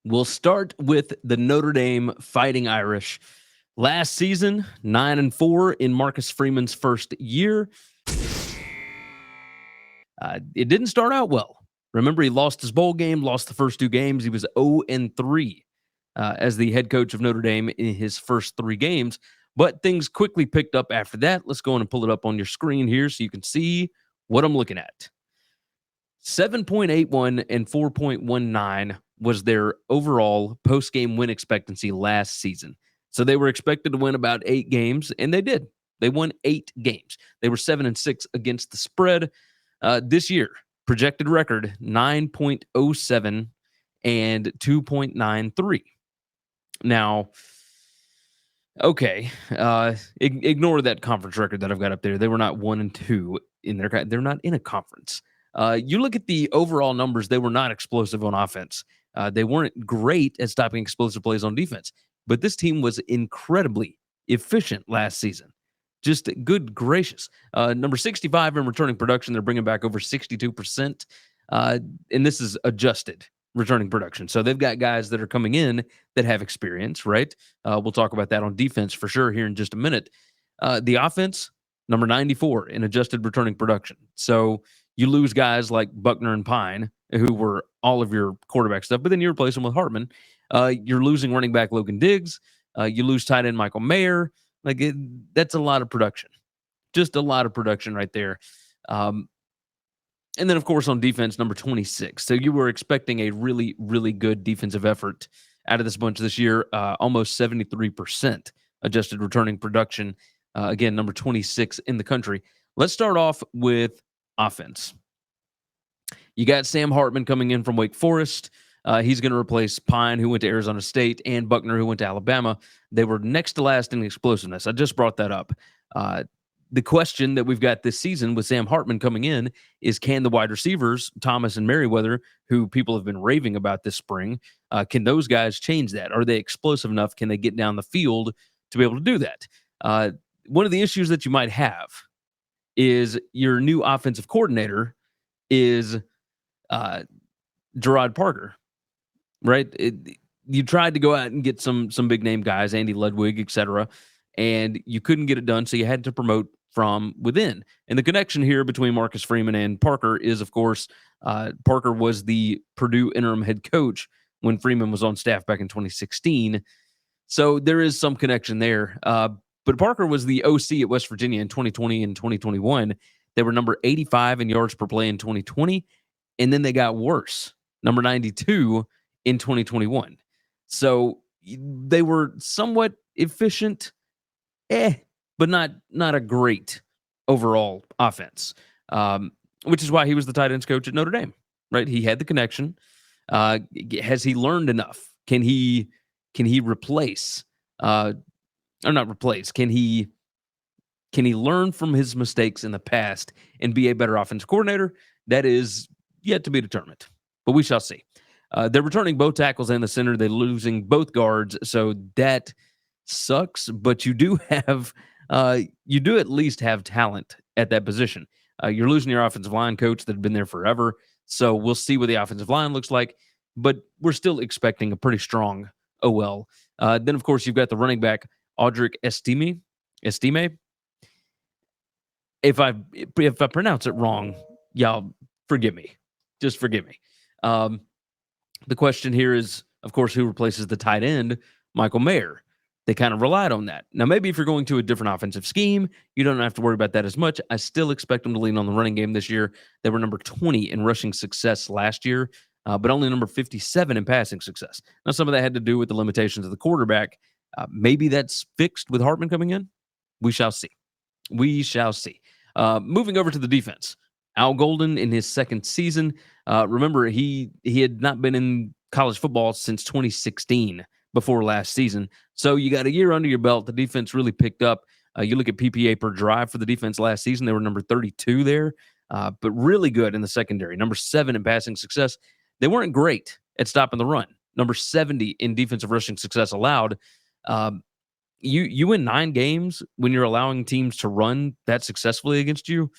We'll start with the Notre Dame Fighting Irish. Last season, 9-4 in Marcus Freeman's first year. It didn't start out well. Remember, he lost his bowl game, lost the first two games. He was 0-3 as the head coach of Notre Dame in his first three games. But things quickly picked up after that. Let's go on and pull it up on your screen here so you can see what I'm looking at. 7.81 and 4.19 was their overall post-game win expectancy last season. So they were expected to win about 8 games, and they did. They won 8 games. They were 7-6 against the spread. This year, projected record 9.07 and 2.93. Now, okay, ignore that conference record that I've got up there. They were not 1-2 in their. They're not in a conference. You look at the overall numbers; they were not explosive on offense. They weren't great at stopping explosive plays on defense. But this team was incredibly efficient last season. Just good gracious. Number 65 in returning production. They're bringing back over 62%. And this is adjusted returning production. So they've got guys that are coming in that have experience, right? We'll talk about that on defense for sure here in just a minute. The offense, number 94 in adjusted returning production. So you lose guys like Buckner and Pine, who were all of your quarterback stuff, but then you replace them with Hartman. You're losing running back Logan Diggs. You lose tight end Michael Mayer. That's a lot of production. Just a lot of production right there. And then, of course, on defense, number 26. So you were expecting a really, really good defensive effort out of this bunch this year. Almost 73% adjusted returning production. Again, number 26 in the country. Let's start off with offense. You got Sam Hartman coming in from Wake Forest. He's going to replace Pine, who went to Arizona State, and Buckner, who went to Alabama. They were next to last in explosiveness. I just brought that up. The question that we've got this season with Sam Hartman coming in is, can the wide receivers, Thomas and Merriweather, who people have been raving about this spring, can those guys change that? Are they explosive enough? Can they get down the field to be able to do that? One of the issues that you might have is your new offensive coordinator is Gerard Parker, right? You tried to go out and get some big name guys, Andy Ludwig, etc., and you couldn't get it done, so you had to promote from within. And the connection here between Marcus Freeman and Parker is, of course, Parker was the Purdue interim head coach when Freeman was on staff back in 2016. So there is some connection there. But Parker was the OC at West Virginia in 2020 and 2021. They were number 85 in yards per play in 2020, and then they got worse, number 92 in 2021. So they were somewhat efficient, but not a great overall offense, which is why he was the tight ends coach at Notre Dame, right? He had the connection. Has he learned enough? Can he replace, or not replace? Can he learn from his mistakes in the past and be a better offensive coordinator? That is yet to be determined, but we shall see. They're returning both tackles and the center. They're losing both guards, so that sucks. But you do have, you do at least have talent at that position. You're losing your offensive line coach that had been there forever, so we'll see what the offensive line looks like. But we're still expecting a pretty strong OL. Then, of course, you've got the running back Audric Estime. If I pronounce it wrong, y'all forgive me. Just forgive me. The question here is, of course, who replaces the tight end, Michael Mayer? They kind of relied on that. Now, maybe if you're going to a different offensive scheme, you don't have to worry about that as much. I still expect them to lean on the running game this year. They were number 20 in rushing success last year, but only number 57 in passing success. Now, some of that had to do with the limitations of the quarterback. Maybe that's fixed with Hartman coming in. We shall see. We shall see. Moving over to the defense. Al Golden in his second season. Remember, he had not been in college football since 2016 before last season. So you got a year under your belt. The defense really picked up. You look at PPA per drive for the defense last season. They were number 32 there, but really good in the secondary. Number 7 in passing success. They weren't great at stopping the run. Number 70 in defensive rushing success allowed. You win 9 games when you're allowing teams to run that successfully against you.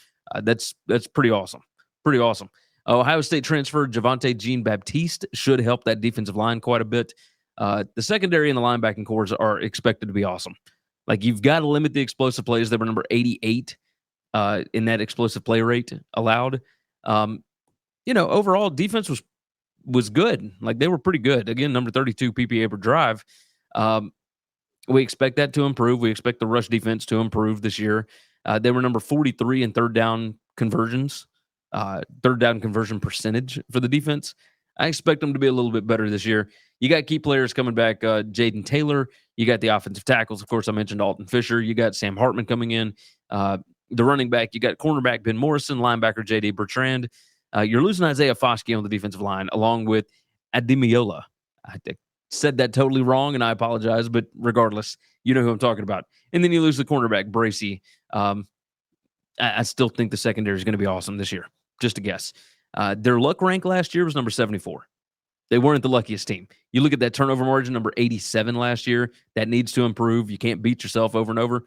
That's pretty awesome. Pretty awesome. Ohio State transfer Javonte Jean-Baptiste should help that defensive line quite a bit. The secondary and the linebacking cores are expected to be awesome. Like, you've got to limit the explosive plays. They were number 88 in that explosive play rate allowed. Overall defense was good. Like, they were pretty good. Again, number 32 PPA per drive. We expect that to improve. We expect the rush defense to improve this year. They were number 43 in third down conversions, third down conversion percentage for the defense. I expect them to be a little bit better this year. You got key players coming back, Jaden Taylor. You got the offensive tackles. Of course, I mentioned Alton Fisher. You got Sam Hartman coming in. The running back, you got cornerback Ben Morrison, linebacker J.D. Bertrand. You're losing Isaiah Foskey on the defensive line, along with Ademiola. I said that totally wrong, and I apologize, but regardless, you know who I'm talking about. And then you lose the cornerback, Bracey. I still think the secondary is going to be awesome this year. Just a guess. Their luck rank last year was number 74. They weren't the luckiest team. You look at that turnover margin, number 87 last year. That needs to improve. You can't beat yourself over and over.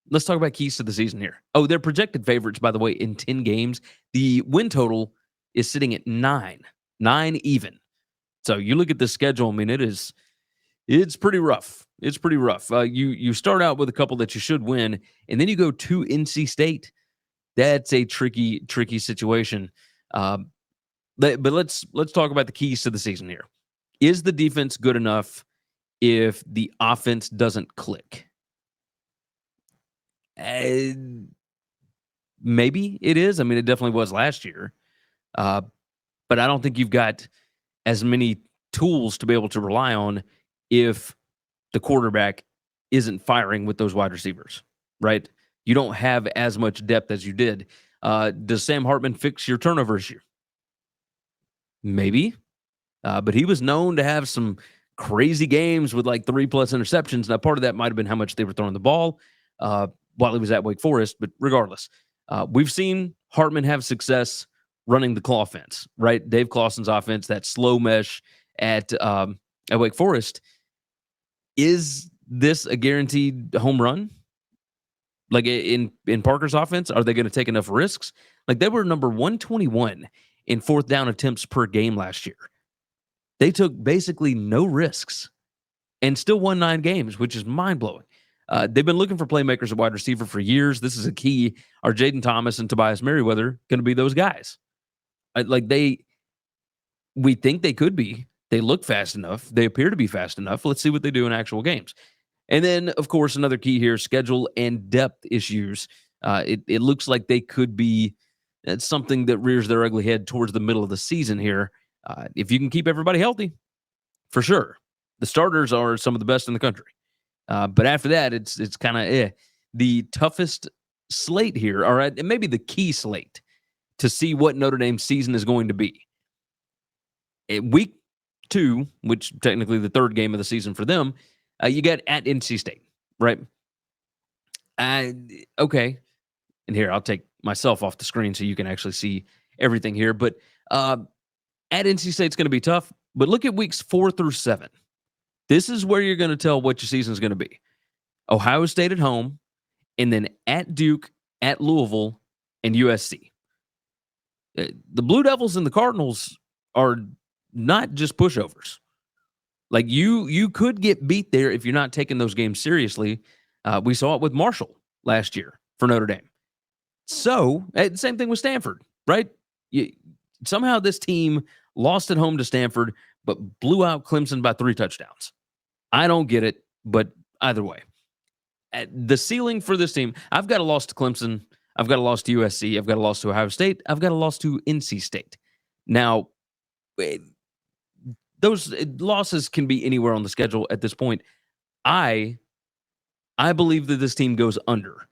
Let's talk about keys to the season here. Oh, they're projected favorites, by the way, in 10 games. The win total is sitting at 9 even. So you look at the schedule. I mean, it's pretty rough. It's pretty rough. You start out with a couple that you should win, and then you go to NC State. That's a tricky situation. But let's talk about the keys to the season here. Is the defense good enough if the offense doesn't click? Maybe it is. I mean, it definitely was last year. But I don't think you've got as many tools to be able to rely on if the quarterback isn't firing with those wide receivers, right? You don't have as much depth as you did. Does Sam Hartman fix your turnover issue? Maybe. But he was known to have some crazy games with like 3+ interceptions. Now, part of that might have been how much they were throwing the ball while he was at Wake Forest. But regardless, we've seen Hartman have success running the claw offense, right? Dave Clawson's offense, that slow mesh at Wake Forest. Is this a guaranteed home run? Like in Parker's offense, are they going to take enough risks? Like, they were number 121 in fourth down attempts per game last year. They took basically no risks and still won 9 games, which is mind-blowing. They've been looking for playmakers at wide receiver for years. This is a key. Are Jaden Thomas and Tobias Merriweather going to be those guys? We think they could be. They look fast enough. They appear to be fast enough. Let's see what they do in actual games. And then, of course, another key here, schedule and depth issues. It looks like they could be something that rears their ugly head towards the middle of the season here. If you can keep everybody healthy, for sure. The starters are some of the best in the country. But after that, it's kind of the toughest slate here, all right, and maybe the key slate to see what Notre Dame's season is going to be. Week 2, which technically the third game of the season for them, you got at NC State, right? Okay. And here, I'll take myself off the screen so you can actually see everything here. But at NC State's going to be tough. But look at weeks 4 through 7. This is where you're going to tell what your season is going to be. Ohio State at home, and then at Duke, at Louisville, and USC. The Blue Devils and the Cardinals are not just pushovers. Like, you could get beat there if you're not taking those games seriously. We saw it with Marshall last year for Notre Dame. So, same thing with Stanford, right? Somehow this team lost at home to Stanford, but blew out Clemson by 3 touchdowns. I don't get it, but either way. The ceiling for this team, I've got a loss to Clemson. I've got a loss to USC. I've got a loss to Ohio State. I've got a loss to NC State. Now, those losses can be anywhere on the schedule at this point. I believe that this team goes under,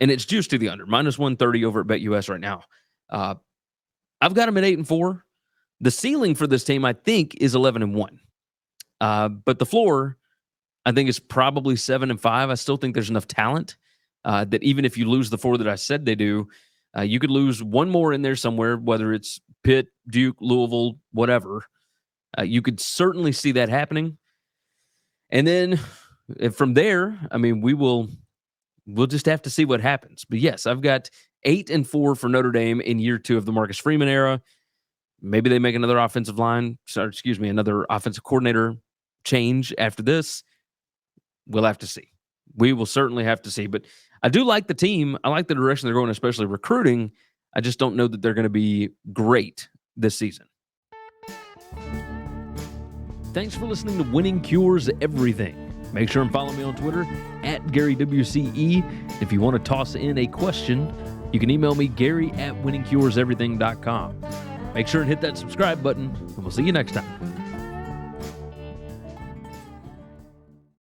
and it's juiced to the under, -130 over at BetUS right now. I've got them at 8-4. The ceiling for this team, I think, is 11-1. But the floor, I think, is probably 7-5. I still think there's enough talent that even if you lose the 4 that I said they do, you could lose one more in there somewhere, whether it's Pitt, Duke, Louisville, whatever. You could certainly see that happening. And then from there, I mean, we'll just have to see what happens. But yes, I've got 8-4 for Notre Dame in year 2 of the Marcus Freeman era. Maybe they make another another offensive coordinator change after this. We'll have to see. We will certainly have to see. But I do like the team. I like the direction they're going, especially recruiting. I just don't know that they're going to be great this season. Thanks for listening to Winning Cures Everything. Make sure and follow me on Twitter @GaryWCE. If you want to toss in a question, you can email me, Gary@winningcureseverything.com. Make sure and hit that subscribe button, and we'll see you next time.